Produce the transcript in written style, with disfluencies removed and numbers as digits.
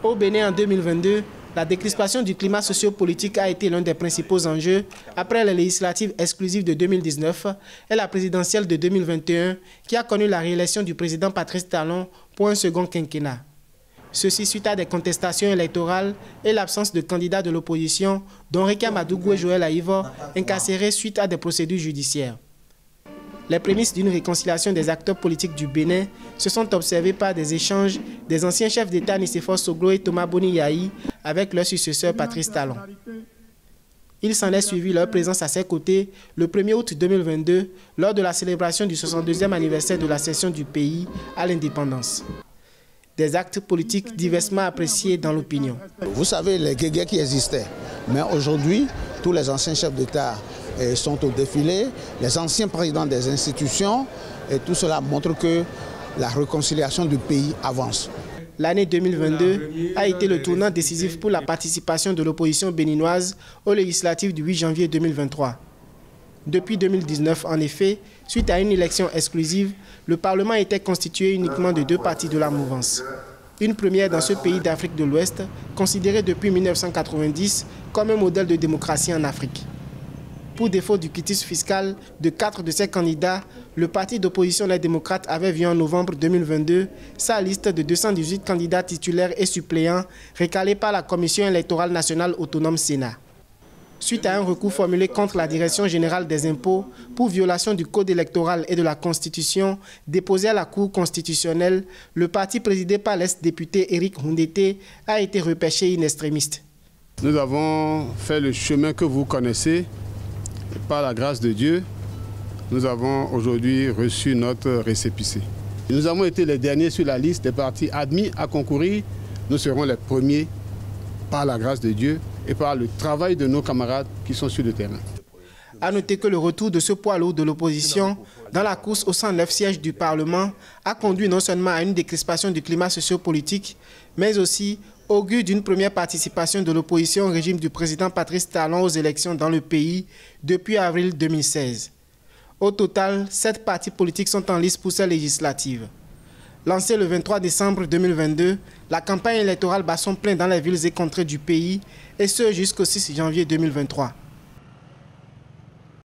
Au Bénin en 2022, la décrispation du climat sociopolitique a été l'un des principaux enjeux après les législatives exclusives de 2019 et la présidentielle de 2021 qui a connu la réélection du président Patrice Talon pour un second quinquennat. Ceci suite à des contestations électorales et l'absence de candidats de l'opposition dont Réka Madougou et Joël Aïvo incarcérés suite à des procédures judiciaires. Les prémices d'une réconciliation des acteurs politiques du Bénin se sont observées par des échanges des anciens chefs d'État Nicéphore Soglo et Thomas Boni Yahi avec leur successeur Patrice Talon. Il s'en est suivi leur présence à ses côtés le 1er août 2022 lors de la célébration du 62e anniversaire de l'accession du pays à l'indépendance. Des actes politiques diversement appréciés dans l'opinion. Vous savez, les guégués qui existaient, mais aujourd'hui, tous les anciens chefs d'État sont au défilé, les anciens présidents des institutions, et tout cela montre que la réconciliation du pays avance. L'année 2022 a été le tournant décisif pour la participation de l'opposition béninoise aux législatives du 8 janvier 2023. Depuis 2019, en effet, suite à une élection exclusive, le Parlement était constitué uniquement de 2 partis de la mouvance. Une première dans ce pays d'Afrique de l'Ouest, considéré depuis 1990 comme un modèle de démocratie en Afrique. Pour défaut du quitus fiscal de 4 de ses candidats, le parti d'opposition Les Démocrates avait vu en novembre 2022 sa liste de 218 candidats titulaires et suppléants recalés par la Commission électorale nationale autonome Sénat. Suite à un recours formulé contre la Direction générale des impôts pour violation du code électoral et de la Constitution déposé à la Cour constitutionnelle, le parti présidé par l'ex-député Éric Houndété a été repêché in extremis. Nous avons fait le chemin que vous connaissez. Par la grâce de Dieu, nous avons aujourd'hui reçu notre récépissé. Nous avons été les derniers sur la liste des partis admis à concourir. Nous serons les premiers par la grâce de Dieu et par le travail de nos camarades qui sont sur le terrain. A noter que le retour de ce poids lourd de l'opposition dans la course aux 109 sièges du Parlement a conduit non seulement à une décrispation du climat sociopolitique, mais aussi augure d'une première participation de l'opposition au régime du président Patrice Talon aux élections dans le pays depuis avril 2016. Au total, 7 partis politiques sont en lice pour ces législatives. Lancée le 23 décembre 2022, la campagne électorale bat son plein dans les villes et contrées du pays, et ce jusqu'au 6 janvier 2023.